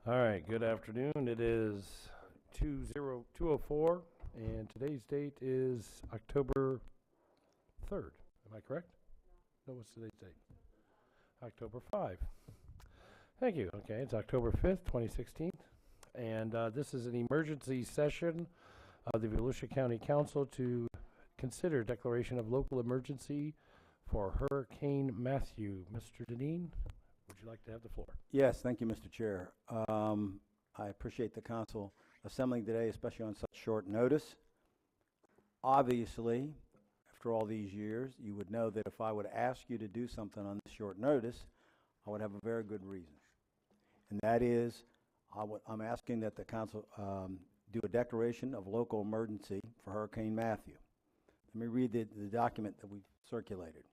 All right, good afternoon. It is 2:04, and today's date is October 3rd. Am I correct? No, what's today's date? October 5. Thank you. Okay, it's October 5th, 2016, and this is an emergency session of the Volusia County Council to consider declaration of local emergency for Hurricane Matthew. Mr. Deneen, would you like to have the floor? Yes, thank you, Mr. Chair. I appreciate the council assembling today, especially on such short notice. Obviously, after all these years, you would know that if I would ask you to do something on this short notice, I would have a very good reason. And that is, I'm asking that the council do a declaration of local emergency for Hurricane Matthew. Let me read the document that we circulated.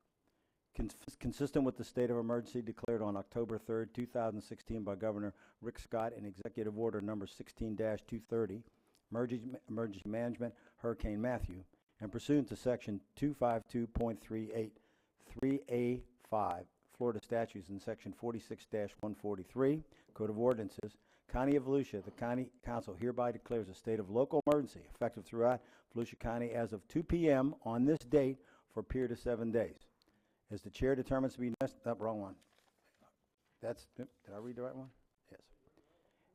Consistent with the state of emergency declared on October 3rd, 2016 by Governor Rick Scott in Executive Order number 16-230, Emergency Management, Hurricane Matthew, and pursuant to Section 252.38 3A5, Florida statutes, and Section 46-143, Code of Ordinances, County of Volusia, the County Council hereby declares a state of local emergency effective throughout Volusia County as of 2 p.m. on this date for a period of 7 days. As the chair determines to be necessary, wrong one. Did I read the right one?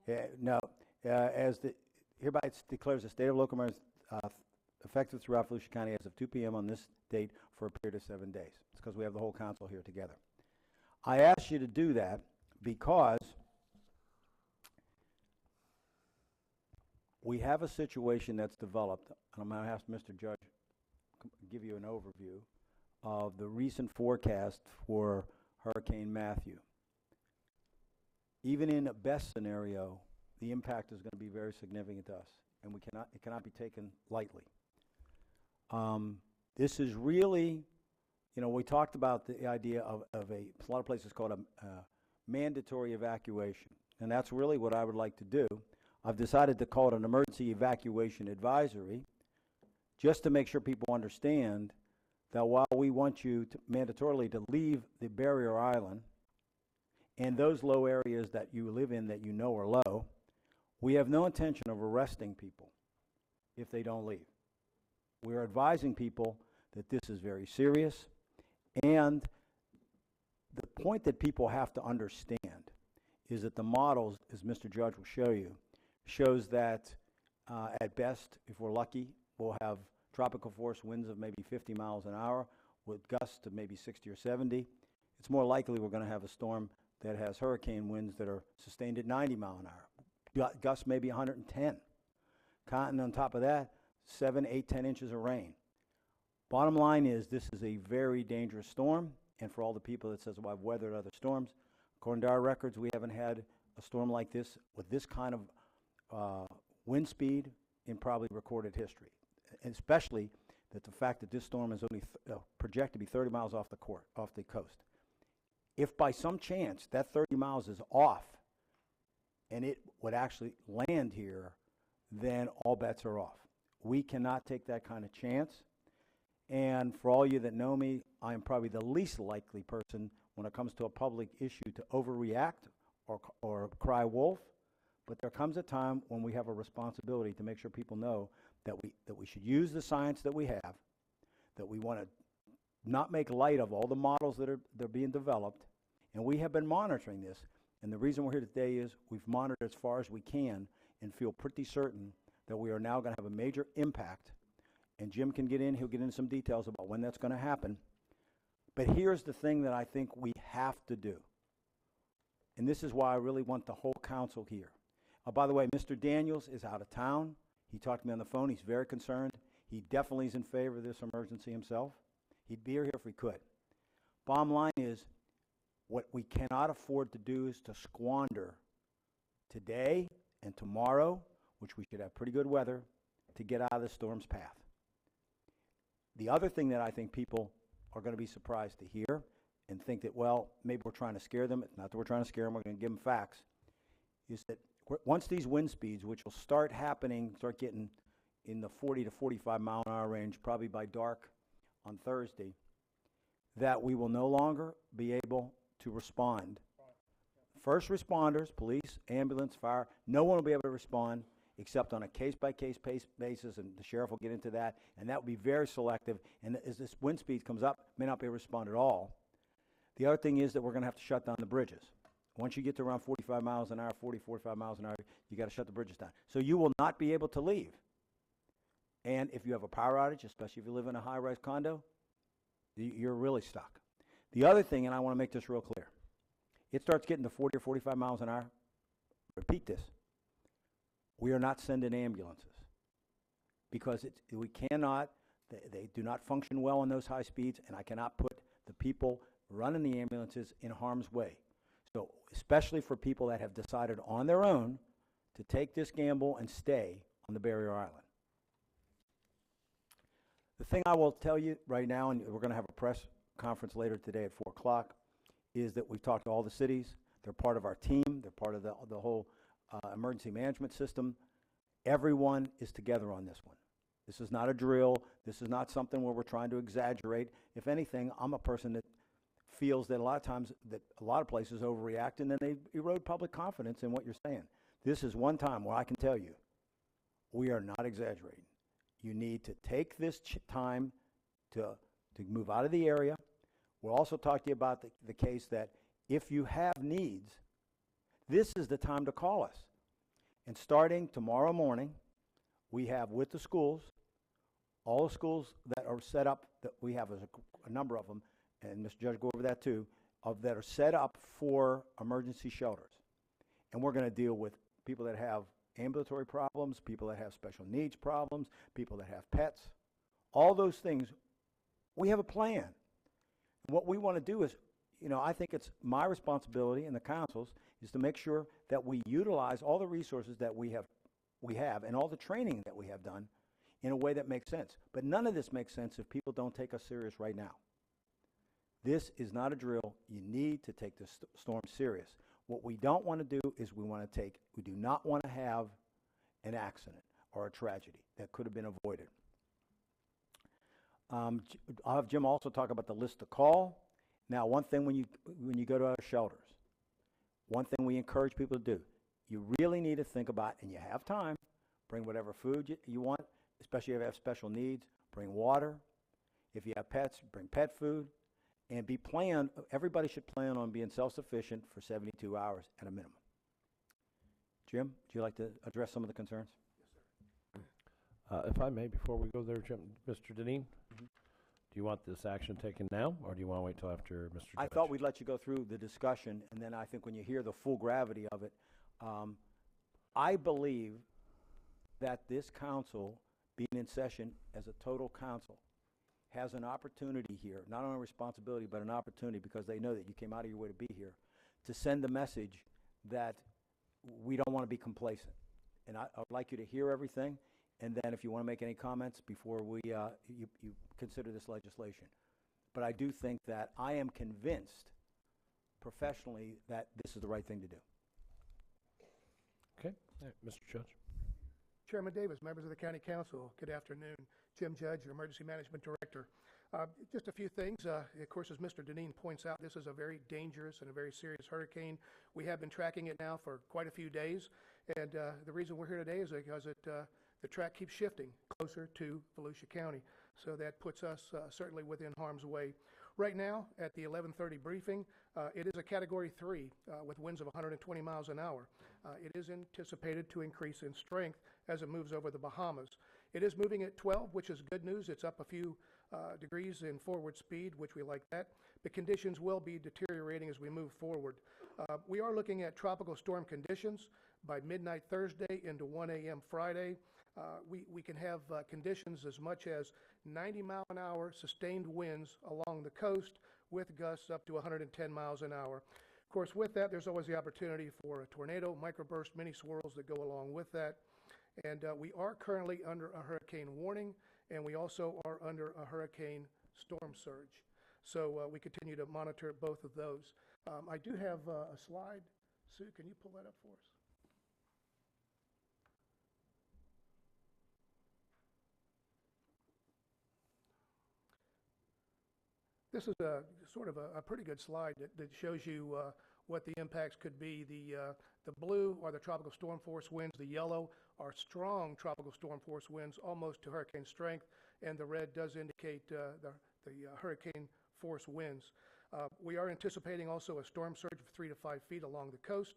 Yes. No. Hereby it declares a state of local emergency effective throughout Volusia County as of 2 p.m. on this date for a period of 7 days. It's because we have the whole council here together. I asked you to do that because we have a situation that's developed, and I'm going to ask Mr. Judge to give you an overview of the recent forecast for Hurricane Matthew. Even in a best scenario, the impact is going to be very significant to us, and it cannot be taken lightly. This is really, we talked about the idea of a lot of places called a mandatory evacuation, and that's really what I would like to do. I've decided to call it an emergency evacuation advisory, just to make sure people understand that while we want you to mandatorily to leave the barrier island and those low areas that you live in that you know are low, we have no intention of arresting people if they don't leave. We are advising people that this is very serious, and the point that people have to understand is that the models, as Mr. Judge will show you, shows that at best, if we're lucky, we'll have tropical force winds of maybe 50 miles an hour with gusts of maybe 60 or 70. It's more likely we're going to have a storm that has hurricane winds that are sustained at 90 miles an hour. Gusts maybe 110. And on top of that, 7, 8, 10 inches of rain. Bottom line is this is a very dangerous storm, and for all the people that says, well, I've weathered other storms, according to our records, we haven't had a storm like this with this kind of wind speed in probably recorded history. And especially that the fact that this storm is only projected to be 30 miles off the coast. If by some chance that 30 miles is off and it would actually land here, then all bets are off. We cannot take that kind of chance. And for all you that know me, I am probably the least likely person when it comes to a public issue to overreact or cry wolf. But there comes a time when we have a responsibility to make sure people know that we should use the science that we have, that we want to not make light of all the models that are being developed, and we have been monitoring this. And the reason we're here today is we've monitored as far as we can and feel pretty certain that we are now going to have a major impact. And Jim can get in, he'll get into some details about when that's going to happen. But here's the thing that I think we have to do. And this is why I really want the whole council here. By the way, Mr. Daniels is out of town. He talked to me on the phone. He's very concerned. He definitely is in favor of this emergency himself. He'd be here if we could. Bottom line is, what we cannot afford to do is to squander today and tomorrow, which we should have pretty good weather, to get out of the storm's path. The other thing that I think people are going to be surprised to hear and think that, well, maybe we're trying to scare them. It's not that we're trying to scare them. We're going to give them facts. Is that once these wind speeds, which will start getting in the 40 to 45 mile an hour range, probably by dark on Thursday, that we will no longer be able to respond first responders, police, ambulance, fire, no one will be able to respond except on a case-by-case basis, and the sheriff will get into that, and that will be very selective, and as this wind speed comes up, may not be able to respond at all. The other thing is that we're going to have to shut down the bridges. Once you get to around 45 miles an hour, 40, 45 miles an hour, you got to shut the bridges down. So you will not be able to leave. And if you have a power outage, especially if you live in a high-rise condo, you're really stuck. The other thing, and I want to make this real clear, it starts getting to 40 or 45 miles an hour. Repeat this. We are not sending ambulances because we cannot, they do not function well on those high speeds, and I cannot put the people running the ambulances in harm's way. So especially for people that have decided on their own to take this gamble and stay on the barrier island. The thing I will tell you right now, and we're going to have a press conference later today at 4 o'clock, is that we've talked to all the cities. They're part of our team. They're part of the whole emergency management system. Everyone is together on this one. This is not a drill. This is not something where we're trying to exaggerate. If anything, I'm a person that feels that a lot of times that a lot of places overreact and then they erode public confidence in what you're saying. This is one time where I can tell you, we are not exaggerating. You need to take this time to move out of the area. We'll also talk to you about the case that if you have needs, this is the time to call us. And starting tomorrow morning, we have with the schools, all the schools that are set up, that we have a number of them, and Mr. Judge go over that too, that are set up for emergency shelters. And we're going to deal with people that have ambulatory problems, people that have special needs problems, people that have pets, all those things. We have a plan. What we want to do is, I think it's my responsibility and the council's is to make sure that we utilize all the resources that we have and all the training that we have done in a way that makes sense. But none of this makes sense if people don't take us serious right now. This is not a drill. You need to take this storm serious. What we don't want to do is we do not want to have an accident or a tragedy that could have been avoided. I'll have Jim also talk about the list to call. Now, one thing when you go to our shelters, one thing we encourage people to do, you really need to think about, and you have time, bring whatever food you want, especially if you have special needs, bring water. If you have pets, bring pet food, and everybody should plan on being self-sufficient for 72 hours at a minimum. Jim, would you like to address some of the concerns? Yes, sir. If I may, before we go there, Jim, Mr. Deneen, do you want this action taken now, or do you want to wait till after Mr. Judge? I thought we'd let you go through the discussion, and then I think when you hear the full gravity of it, I believe that this council, being in session as a total council, has an opportunity here, not only a responsibility, but an opportunity, because they know that you came out of your way to be here, to send the message that we don't want to be complacent. And I would like you to hear everything, and then if you want to make any comments before you consider this legislation. But I do think that I am convinced professionally that this is the right thing to do. Okay. Mr. Judge. Chairman Davis, members of the County Council, good afternoon. Jim Judge, your Emergency Management Director. Just a few things. Of course, as Mr. Deneen points out, this is a very dangerous and a very serious hurricane. We have been tracking it now for quite a few days, and the reason we're here today is because the track keeps shifting closer to Volusia County, so that puts us certainly within harm's way. Right now, at the 11:30 briefing, it is a Category 3 with winds of 120 miles an hour. It is anticipated to increase in strength as it moves over the Bahamas. It is moving at 12, which is good news. It's up a few degrees in forward speed, which we like that. The conditions will be deteriorating as we move forward. We are looking at tropical storm conditions by midnight Thursday into 1 a.m. Friday. We can have conditions as much as 90-mile-an-hour sustained winds along the coast with gusts up to 110 miles an hour. Of course, with that, there's always the opportunity for a tornado, microburst, mini swirls that go along with that. And we are currently under a hurricane warning, and we also are under a hurricane storm surge. So we continue to monitor both of those. I do have a slide. Sue, can you pull that up for us? This is a sort of a pretty good slide that shows you what the impacts could be. The blue are the tropical storm force winds. The yellow are strong tropical storm force winds, almost to hurricane strength, and the red does indicate the hurricane force winds. We are anticipating also a storm surge of 3 to 5 feet along the coast,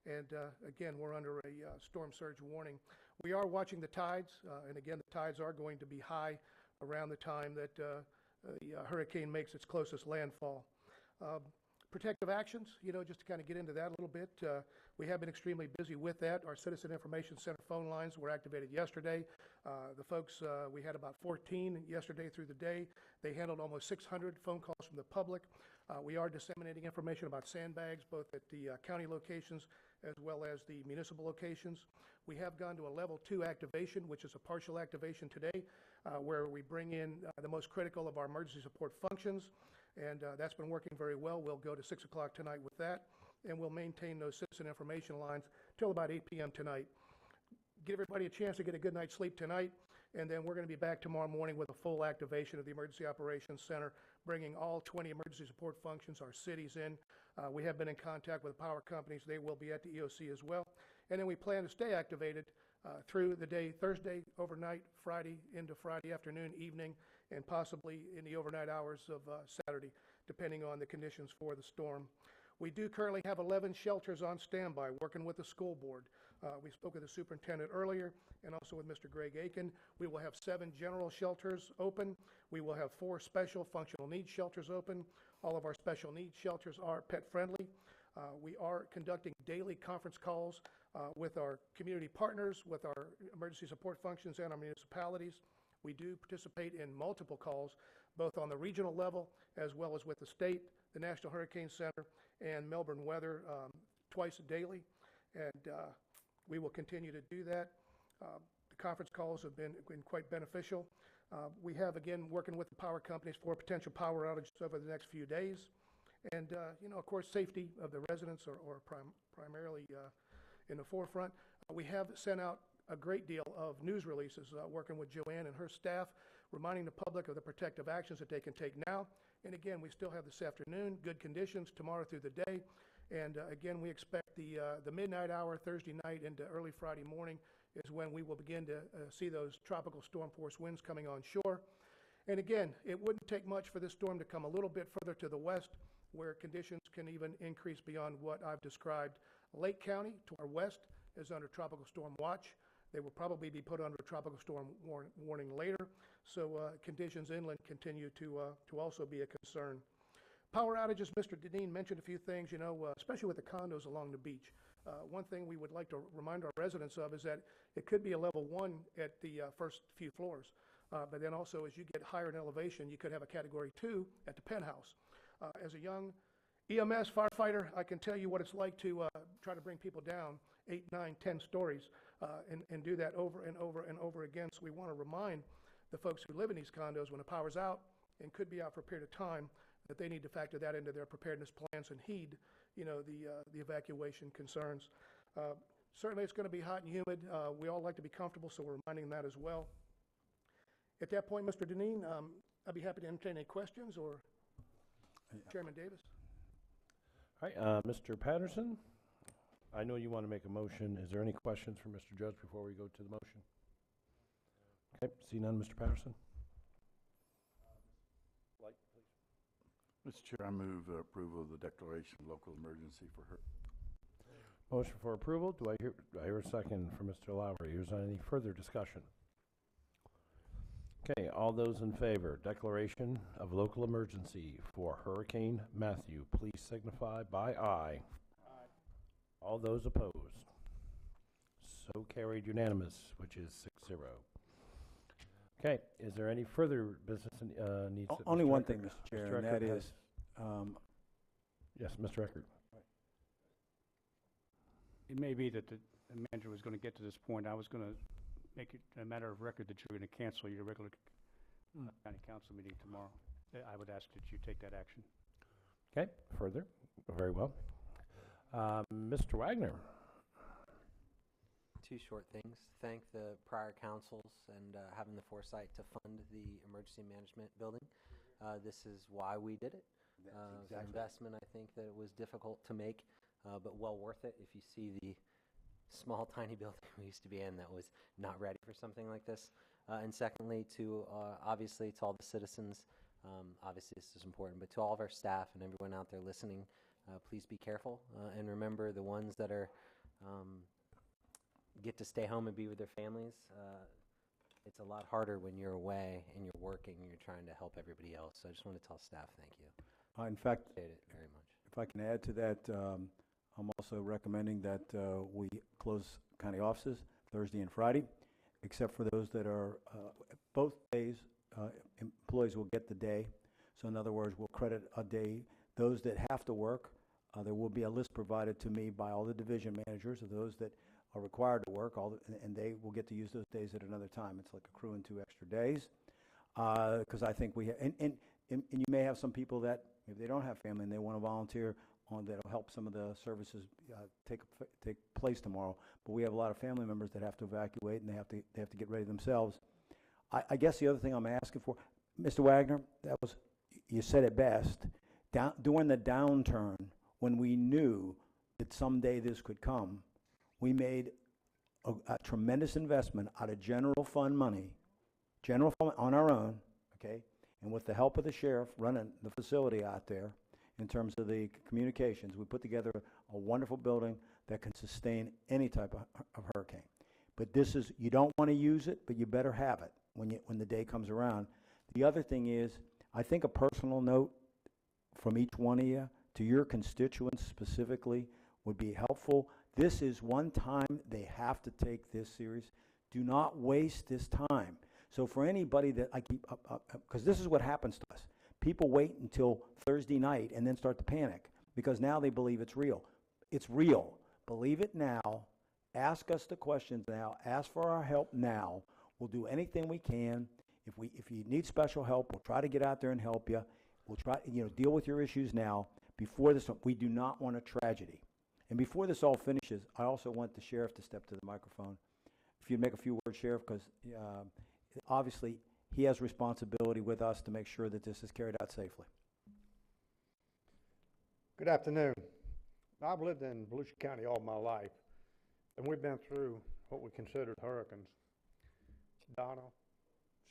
and again, we're under a storm surge warning. We are watching the tides, and again, the tides are going to be high around the time that the hurricane makes its closest landfall. Protective actions, just to kind of get into that a little bit, we have been extremely busy with that. Our Citizen Information Center phone lines were activated yesterday. The folks, we had about 14 yesterday through the day. They handled almost 600 phone calls from the public. We are disseminating information about sandbags, both at the county locations as well as the municipal locations. We have gone to a level 2 activation, which is a partial activation today, where we bring in the most critical of our emergency support functions, and that's been working very well. We'll go to 6 o'clock tonight with that, and we'll maintain those citizen information lines till about 8 p.m. tonight. Give everybody a chance to get a good night's sleep tonight, and then we're going to be back tomorrow morning with a full activation of the Emergency Operations Center, bringing all 20 emergency support functions, our cities in. We have been in contact with the power companies. They will be at the EOC as well. And then we plan to stay activated through the day, Thursday, overnight, Friday, into Friday afternoon, evening, and possibly in the overnight hours of Saturday, depending on the conditions for the storm. We do currently have 11 shelters on standby, working with the school board. We spoke with the superintendent earlier, and also with Mr. Greg Aiken. We will have 7 general shelters open. We will have 4 special functional needs shelters open. All of our special needs shelters are pet-friendly. We are conducting daily conference calls with our community partners, with our emergency support functions, and our municipalities. We do participate in multiple calls, both on the regional level as well as with the state, the National Hurricane Center, and Melbourne Weather twice daily, and we will continue to do that. The conference calls have been quite beneficial. We have, again, working with the power companies for potential power outages over the next few days. And, of course, safety of the residents are primarily in the forefront. We have sent out a great deal of news releases, working with Joanne and her staff, reminding the public of the protective actions that they can take now. And again, we still have this afternoon, good conditions tomorrow through the day. And again, we expect the midnight hour, Thursday night into early Friday morning is when we will begin to see those tropical storm force winds coming on shore. And again, it wouldn't take much for this storm to come a little bit further to the west, where conditions can even increase beyond what I've described. Lake County, to our west, is under tropical storm watch. They will probably be put under a tropical storm warning later. So conditions inland continue to also be a concern. Power outages, Mr. Deneen mentioned a few things, especially with the condos along the beach. One thing we would like to remind our residents of is that it could be a level 1 at the first few floors. But then also, as you get higher in elevation, you could have a category 2 at the penthouse. As a young EMS firefighter, I can tell you what it's like to try to bring people down 8, 9, 10 stories and do that over and over and over again. So we want to remind the folks who live in these condos when the power's out and could be out for a period of time that they need to factor that into their preparedness plans and heed, the evacuation concerns. Certainly it's going to be hot and humid. We all like to be comfortable, so we're reminding that as well. At that point, Mr. Deneen, I'd be happy to entertain any questions, or Chairman Davis. All right, Mr. Patterson, I know you want to make a motion. Is there any questions for Mr. Judge before we go to the motion? Okay, see none, Mr. Patterson. Light, please. Mr. Chair, I move approval of the declaration of local emergency for her. Motion for approval. Do I hear a second from Mr. Lowry? Is there any further discussion? Okay, all those in favor, declaration of local emergency for Hurricane Matthew, please signify by aye. Aye. All those opposed? So carried unanimous, which is 6-0. Okay, is there any further business needs? Only one thing, Mr. Chair, and that is... yes, Mr. Eckert. It may be that the manager was going to get to this point. I was going to make it a matter of record that you're going to cancel your regular county council meeting tomorrow. I would ask that you take that action. Okay, further. Very well. Mr. Wagner. 2 short things. Thank the prior councils and having the foresight to fund the emergency management building. This is why we did it. It was an investment, I think, that it was difficult to make. but well worth it if you see the small, tiny building we used to be in that was not ready for something like this. And secondly, obviously, to all the citizens, obviously this is important, but to all of our staff and everyone out there listening, please be careful. And remember, the ones that are get to stay home and be with their families, it's a lot harder when you're away and you're working and you're trying to help everybody else. So I just want to tell staff thank you. In fact, Appreciate it very much. if I can add to that, I'm also recommending that we close county offices Thursday and Friday, except for those that are, both days, employees will get the day. So in other words, we'll credit a day. Those that have to work, there will be a list provided to me by all the division managers of those that are required to work, and they will get to use those days at another time. It's like accruing 2 extra days. Because I think and you may have some people that, if they don't have family and they want to volunteer that'll help some of the services take place tomorrow. But we have a lot of family members that have to evacuate, and they have to get ready themselves. I guess the other thing I'm asking for, Mr. Wagner, you said it best. During the downturn, when we knew that someday this could come, we made a tremendous investment out of general fund money, on our own, okay, and with the help of the sheriff running the facility out there. In terms of the communications, we put together a wonderful building that can sustain any type of hurricane. But you don't want to use it, but you better have it when the day comes around. The other thing is, I think a personal note from each one of you to your constituents specifically would be helpful. This is one time they have to take this serious. Do not waste this time. So for anybody that I keep because this is what happens to us. People wait until Thursday night and then start to panic because now they believe it's real. It's real. Believe it now. Ask us the questions now. Ask for our help now. We'll do anything we can. If you need special help, we'll try to get out there and help you. We'll try, deal with your issues now. Before this, we do not want a tragedy. And before this all finishes, I also want the sheriff to step to the microphone. If you'd make a few words, Sheriff, because obviously he has responsibility with us to make sure that this is carried out safely. Good afternoon. I've lived in Volusia County all my life, and we've been through what we considered hurricanes. Donna,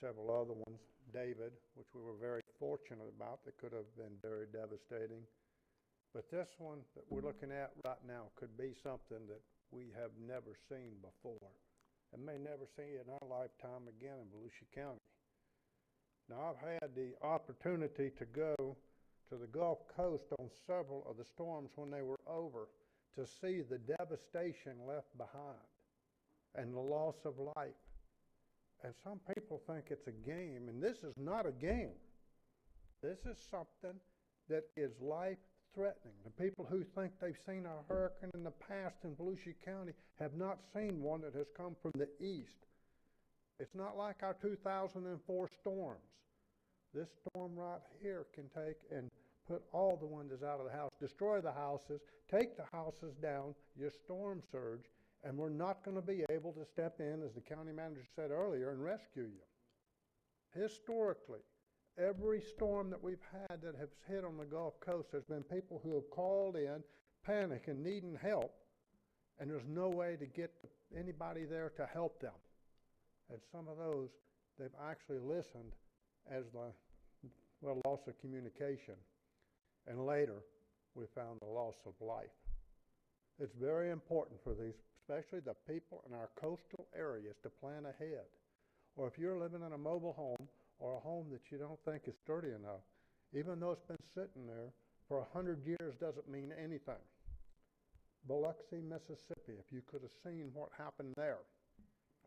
several other ones, David, which we were very fortunate about, that could have been very devastating. But this one that we're looking at right now could be something that we have never seen before and may never see in our lifetime again in Volusia County. Now, I've had the opportunity to go to the Gulf Coast on several of the storms when they were over to see the devastation left behind and the loss of life. And some people think it's a game, and this is not a game. This is something that is life-threatening. The people who think they've seen a hurricane in the past in Volusia County have not seen one that has come from the east. It's not like our 2004 storms. This storm right here can take and put all the windows out of the house, destroy the houses, take the houses down, your storm surge, and we're not going to be able to step in, as the county manager said earlier, and rescue you. Historically, every storm that we've had that has hit on the Gulf Coast, there's been people who have called in, panicking, needing help, and there's no way to get anybody there to help them. And some of those, they've actually listened as the loss of communication. And later, we found the loss of life. It's very important for these, especially the people in our coastal areas, to plan ahead. Or if you're living in a mobile home or a home that you don't think is sturdy enough, even though it's been sitting there for 100 years doesn't mean anything. Biloxi, Mississippi, if you could have seen what happened there,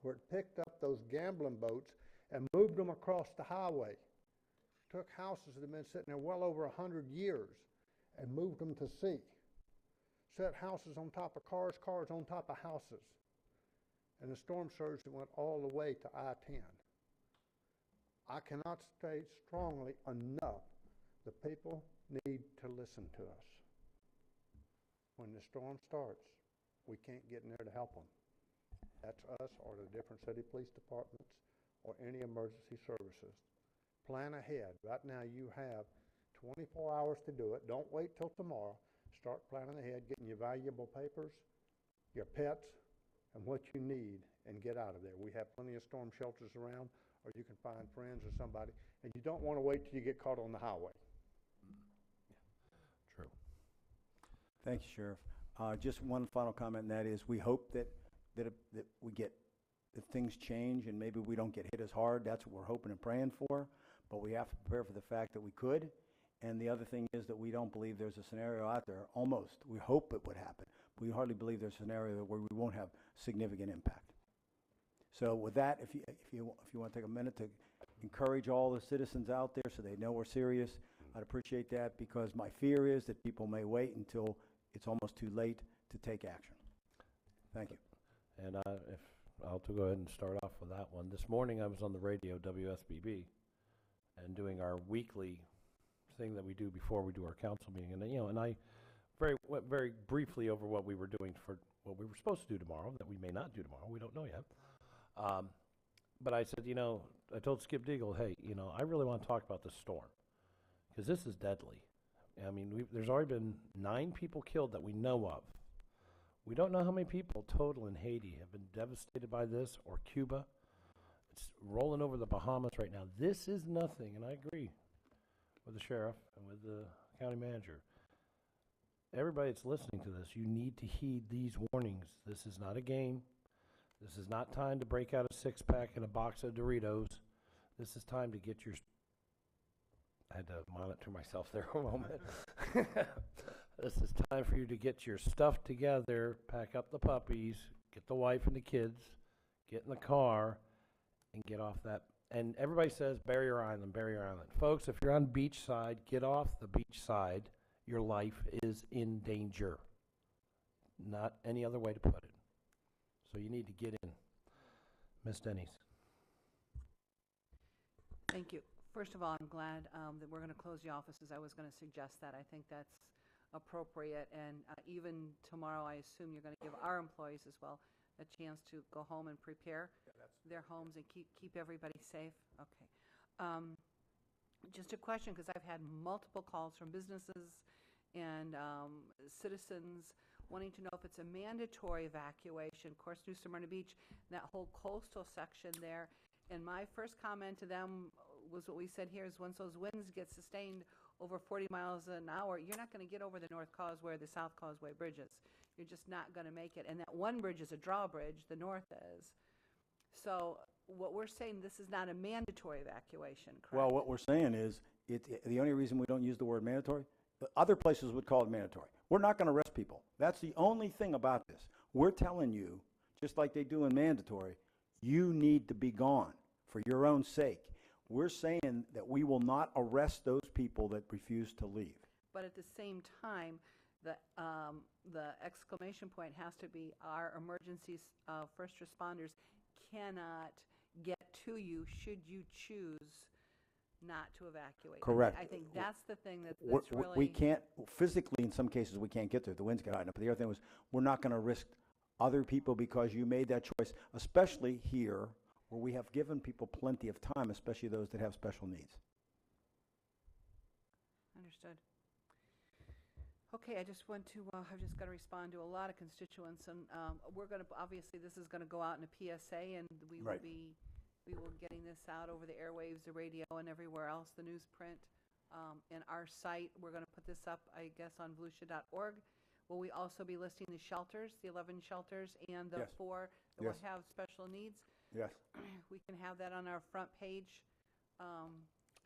where it picked up those gambling boats and moved them across the highway, took houses that had been sitting there well over 100 years and moved them to sea, set houses on top of cars, cars on top of houses, and the storm surge that went all the way to I-10. I cannot state strongly enough, the people need to listen to us. When the storm starts, we can't get in there to help them. That's us or the different city police departments or any emergency services. Plan ahead. Right now you have 24 hours to do it. Don't wait till tomorrow. Start planning ahead, getting your valuable papers, your pets, and what you need, and get out of there. We have plenty of storm shelters around, or you can find friends or somebody, and you don't want to wait till you get caught on the highway. True. Thank you, Sheriff. Just one final comment, and that is, we hope that we get, that things change and maybe we don't get hit as hard. That's what we're hoping and praying for, but we have to prepare for the fact that we could. And the other thing is that we don't believe there's a scenario out there, almost, we hope it would happen, but we hardly believe there's a scenario where we won't have significant impact. So with that, if you want to take a minute to encourage all the citizens out there so they know we're serious, I'd appreciate that, because my fear is that people may wait until it's almost too late to take action. Thank you. And if I'll go ahead and start off with that one. This morning I was on the radio, WSBB, and doing our weekly thing that we do before we do our council meeting. And I went very briefly over what we were doing for what we were supposed to do tomorrow, that we may not do tomorrow. We don't know yet. But I said, I told Skip Deagle, hey, I really want to talk about this storm, because this is deadly. I mean, there's already been 9 people killed that we know of. We don't know how many people total in Haiti have been devastated by this, or Cuba. It's rolling over the Bahamas right now. This is nothing, and I agree with the sheriff and with the county manager. Everybody that's listening to this, you need to heed these warnings. This is not a game. This is not time to break out a 6-pack and a box of Doritos. This is time to get your... I had to monitor myself there a moment. This is time for you to get your stuff together, pack up the puppies, get the wife and the kids, get in the car, and get off that. And everybody says Barrier Island, Barrier Island. Folks, if you're on beach side, get off the beach side. Your life is in danger. Not any other way to put it. So you need to get in. Ms. Denny's. Thank you. First of all, I'm glad that we're going to close the offices. I was going to suggest that. I think that's appropriate. And even tomorrow, I assume you're going to give our employees as well a chance to go home and prepare their homes and keep everybody safe. Okay. Just a question, because I've had multiple calls from businesses and citizens wanting to know if it's a mandatory evacuation. Of course, New Smyrna Beach, that whole coastal section there. And my first comment to them was what we said here is, once those winds get sustained over 40 miles an hour, you're not going to get over the North Causeway or the South Causeway bridges. You're just not going to make it. And that one bridge is a drawbridge, the north is. So what we're saying, this is not a mandatory evacuation, correct? Well, what we're saying is, the only reason we don't use the word mandatory, other places would call it mandatory. We're not going to arrest people. That's the only thing about this. We're telling you, just like they do in mandatory, you need to be gone for your own sake. We're saying that we will not arrest those people that refuse to leave. But at the same time, the exclamation point has to be, our emergency first responders cannot get to you should you choose not to evacuate. Correct. I think that's the thing that's We really... can't, physically in some cases we can't get there. The winds get high enough. But the other thing was, we're not going to risk other people because you made that choice, especially here where we have given people plenty of time, especially those that have special needs. Understood. Okay, I just want to, I've just got to respond to a lot of constituents, and we're going to, obviously, this is going to go out in a PSA, and we will Right. be getting this out over the airwaves, the radio, and everywhere else, the newsprint, and our site. We're going to put this up, I guess, on volusia.org. Will we also be listing the shelters, the 11 shelters, and the Yes. 4 that Yes. will have special needs? Yes. We can have that on our front page.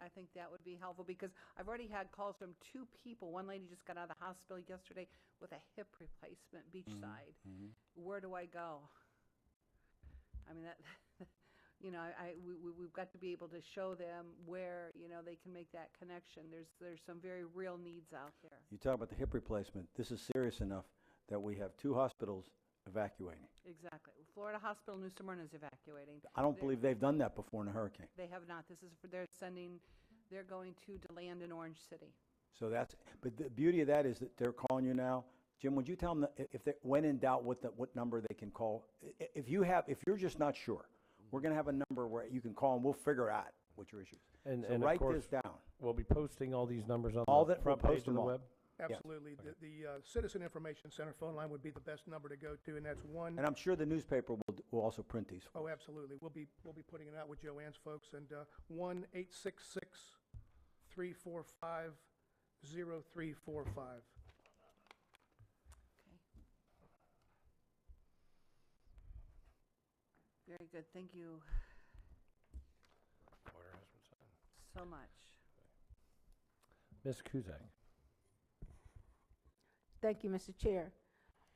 I think that would be helpful, because I've already had calls from 2 people. One lady just got out of the hospital yesterday with a hip replacement, beachside. Where do I go? I mean, that, we've got to be able to show them where, they can make that connection. There's some very real needs out there. You talk about the hip replacement. This is serious enough that we have 2 hospitals evacuating. Exactly. Florida Hospital, New Smyrna is evacuating. I don't believe they've done that before in a hurricane. They have not. This is for, they're going to DeLand in Orange City. So but the beauty of that is that they're calling you now. Jim, would you tell them that if they, when in doubt, what number they can call? If you're just not sure, we're going to have a number where you can call and we'll figure out what your issue is. And So of write course, this down. we'll be posting all these numbers on All the that, front we'll page post of them the all. web. Absolutely. The Citizen Information Center phone line would be the best number to go to, and that's one. And I'm sure the newspaper will also print these. Oh, absolutely. We'll be putting it out with Joanne's folks, and 1-866-345-0345. Very good, thank you Order has been signed. so much. Ms. Kuzak. Thank you, Mr. Chair.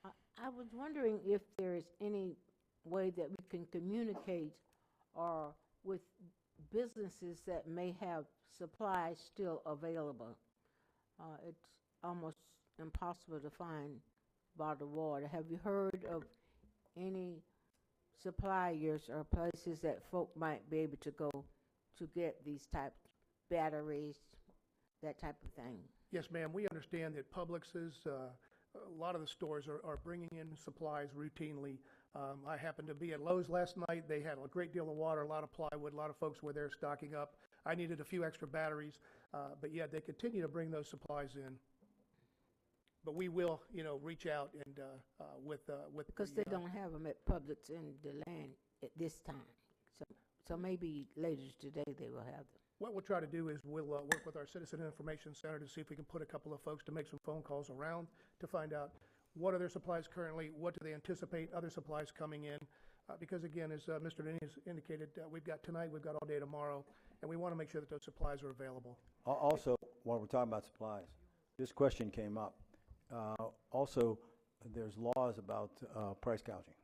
I was wondering if there is any way that we can communicate or with businesses that may have supplies still available. It's almost impossible to find bottled water. Have you heard of any suppliers or places that folk might be able to go to get these type batteries, that type of thing? Yes, ma'am. We understand that Publix's, a lot of the stores are bringing in supplies routinely. I happened to be at Lowe's last night. They had a great deal of water, a lot of plywood, a lot of folks were there stocking up. I needed a few extra batteries, but yeah, they continue to bring those supplies in. But we will, reach out and with Because they don't have them at Publix in DeLand at this time. So maybe later today they will have them. What we'll try to do is we'll work with our Citizen Information Center to see if we can put a couple of folks to make some phone calls around to find out what are their supplies currently, what do they anticipate other supplies coming in. Because again, as Mr. Denny has indicated, we've got tonight, we've got all day tomorrow, and we want to make sure that those supplies are available. Also, while we're talking about supplies, this question came up. Also, there's laws about price gouging.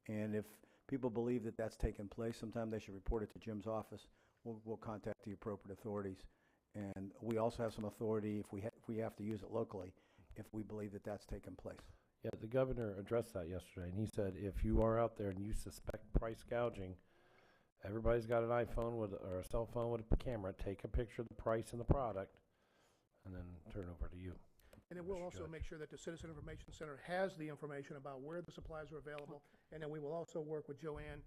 And if people believe that that's taken place, sometime they should report it to Jim's office. We'll contact the appropriate authorities. And we also have some authority if we have to use it locally, if we believe that that's taken place. Yeah, the governor addressed that yesterday, and he said if you are out there and you suspect price gouging, everybody's got an iPhone or a cell phone with a camera. Take a picture of the price and the product, and then turn it over to you. And then we'll Mr. also Judge. make sure that the Citizen Information Center has the information about where the supplies are available. And then we will also work with Joanne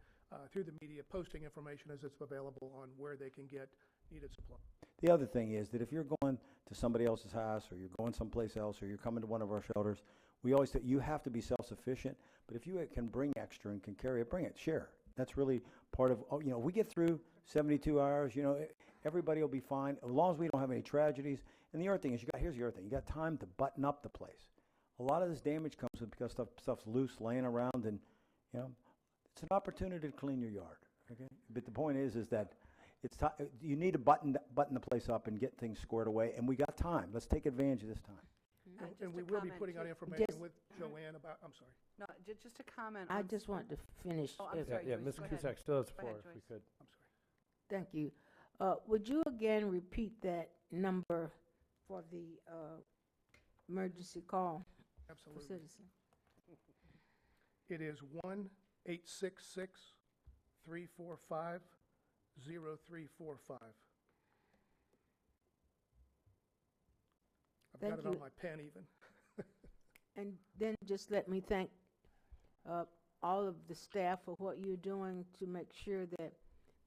through the media, posting information as it's available on where they can get needed supplies. The other thing is that if you're going to somebody else's house, or you're going someplace else, or you're coming to one of our shelters, we always say you have to be self-sufficient. But if you can bring extra and can carry it, bring it, share. That's really part of, we get through 72 hours, everybody will be fine, as long as we don't have any tragedies. And the other thing is, here's the other thing, you got time to button up the place. A lot of this damage comes because stuff's loose, laying around, and, it's an opportunity to clean your yard, okay? But the point is that you need to button the place up and get things squared away, and we got time. Let's take advantage of this time. And we will be putting out information with Joanne about, I'm sorry. No, just a comment. I on just want to finish. Oh, I'm if- sorry. Yeah, Joyce, Ms. go ahead. Cusack still has the Go ahead, floor, if we Joyce. could. I'm sorry. Thank you. Would you again repeat that number for the emergency call for Absolutely. citizens? It is 1-866-345-0345. I've got Thank it on you. my pen even. And then just let me thank all of the staff for what you're doing to make sure that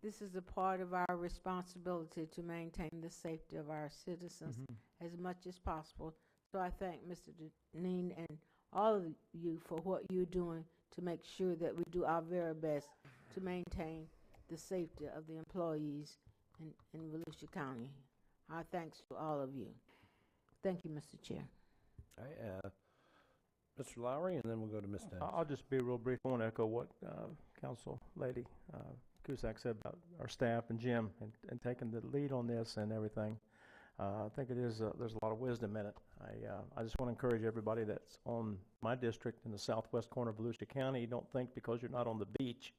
this is a part of our responsibility to maintain the safety of our citizens as much as possible. So I thank Mr. Deneen and all of you for what you're doing to make sure that we do our very best to maintain the safety of the employees in Volusia County. Our thanks to all of you. Thank you, Mr. Chair. All right, Mr. Lowry, and then we'll go to Ms. Dennis. I'll just be real brief. I want to echo what Council Lady Cusack said about our staff and Jim and taking the lead on this and everything. I think it is, there's a lot of wisdom in it. I just want to encourage everybody that's on my district in the southwest corner of Volusia County, don't think because you're not on the beach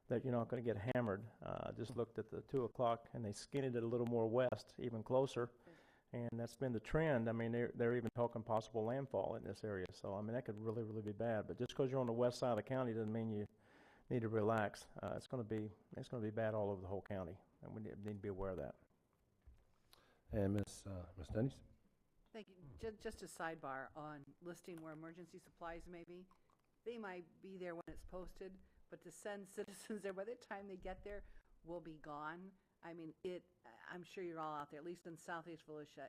that you're not going to get hammered. I just looked at the 2 o'clock and they skinnied it a little more west, even closer. And that's been the trend. I mean, they're even talking possible landfall in this area. So, I mean, that could really, really be bad. But just because you're on the west side of the county doesn't mean you need to relax. It's going to be bad all over the whole county, and we need to be aware of that. And Ms. Dennis? Thank you. Just a sidebar on listing where emergency supplies may be. They might be there when it's posted, but to send citizens there, by the time they get there, will be gone. I mean, I'm sure you're all out there, at least in southeast Volusia,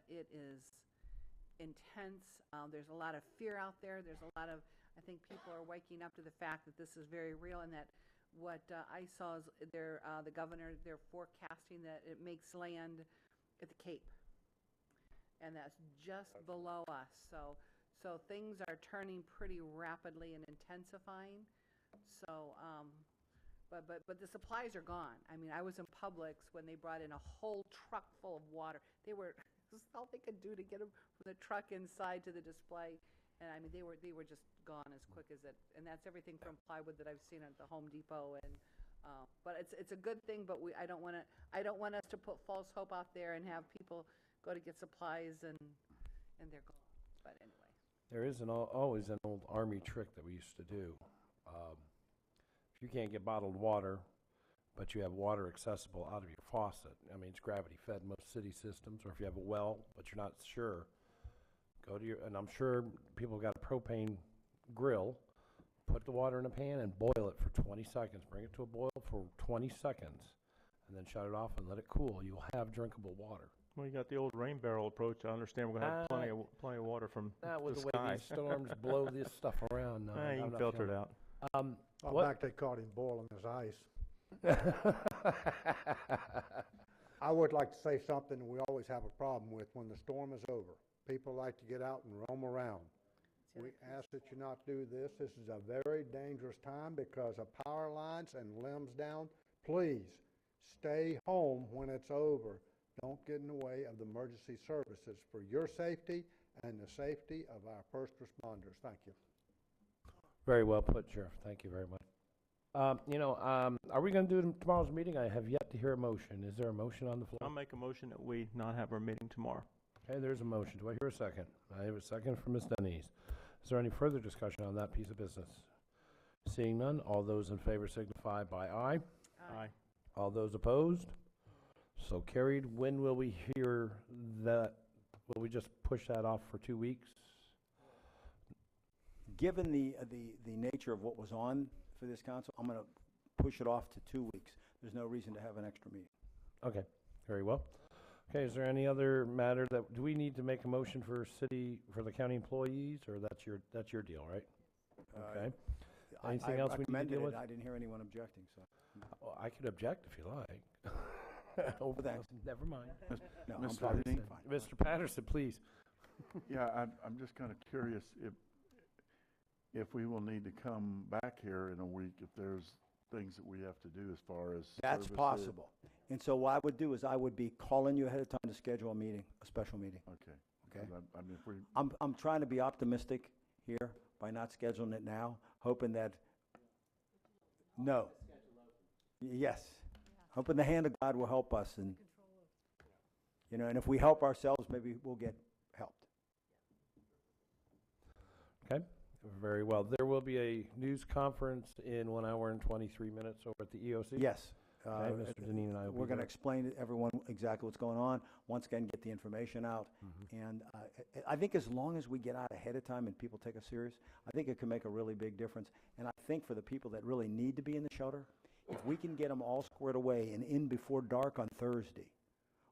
intense. There's a lot of fear out there. There's a lot of, I think people are waking up to the fact that this is very real, and that what I saw is the governor, they're forecasting that it makes land at the Cape. And that's just below us. So things are turning pretty rapidly and intensifying. So, but the supplies are gone. I mean, I was in Publix when they brought in a whole truck full of water. This is all they could do to get them from the truck inside to the display. And I mean, they were just gone as quick as it. And that's everything from plywood that I've seen at the Home Depot. And but it's a good thing. But I don't want us to put false hope out there and have people go to get supplies and they're gone. But anyway. There is always an old Army trick that we used to do. If you can't get bottled water, but you have water accessible out of your faucet, I mean, it's gravity fed most city systems, or if you have a well, but you're not sure, go to and I'm sure people got a propane grill, put the water in a pan and boil it for 20 seconds. Bring it to a boil for 20 seconds, and then shut it off and let it cool. You'll have drinkable water. Well, you got the old rain barrel approach. I understand we're gonna have plenty of water from Not with the the way sky. these storms blow this stuff around. No, You I'm can not filter it feeling out. Out What? back, they caught him boiling his ice. I would like to say something we always have a problem with when the storm is over. People like to get out and roam around. We ask that you not do this. This is a very dangerous time because of power lines and limbs down. Please stay home when it's over. Don't get in the way of the emergency services for your safety and the safety of our first responders. Thank you. Very well put, Sheriff. Thank you very much. Are we going to do tomorrow's meeting? I have yet to hear a motion. Is there a motion on the floor? I'll make a motion that we not have our meeting tomorrow. Okay, there's a motion. Do I hear a second? I have a second from Ms. Denise. Is there any further discussion on that piece of business? Seeing none, all those in favor signify by aye. Aye. All those opposed? So carried. When will we hear that? Will we just push that off for 2 weeks? Given the nature of what was on for this council, I'm going to push it off to 2 weeks. There's no reason to have an extra meeting. Okay, very well. Okay, is there any other matter do we need to make a motion for the county employees, or that's your deal, right? Okay. Anything else we need to deal with? I didn't hear anyone objecting, so. Well, I could object if you like. Thanks. Never mind. No, I'm Mr. fine. Denny? Fine. Mr. Patterson, please. Yeah, I'm just kind of curious if we will need to come back here in a week, if there's things that we have to do as far as That's services. possible. And so what I would do is I would be calling you ahead of time to schedule a special meeting. Okay. Okay. 'Cause I mean, if we, I'm trying to be optimistic here by not scheduling it now, hoping that, no. Yes. Hoping the hand of God will help us, and, and if we help ourselves, maybe we'll get helped. Okay, very well. There will be a news conference in 1 hour and 23 minutes over at the EOC? Yes. Okay, Mr. Deneen and I will be We're going to there. explain to everyone exactly what's going on, once again, get the information out. Mhm. And I think as long as we get out ahead of time and people take us serious, I think it can make a really big difference. And I think for the people that really need to be in the shelter, if we can get them all squared away and in before dark on Thursday,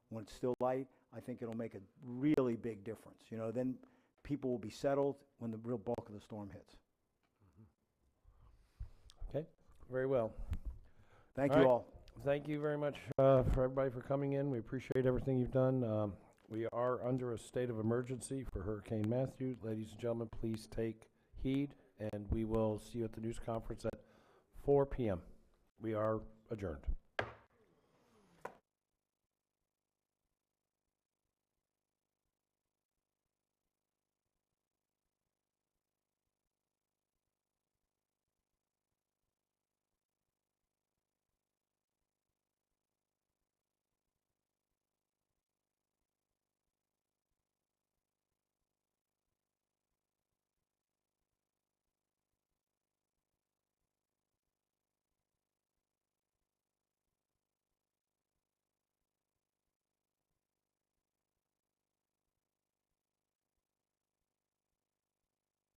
when it's still light, I think it'll make a really big difference. Then people will be settled when the real bulk of the storm hits. Okay, very well. Thank All you right. all. Thank you very much for everybody for coming in. We appreciate everything you've done. We are under a state of emergency for Hurricane Matthew. Ladies and gentlemen, please take heed, and we will see you at the news conference at 4 p.m. We are adjourned.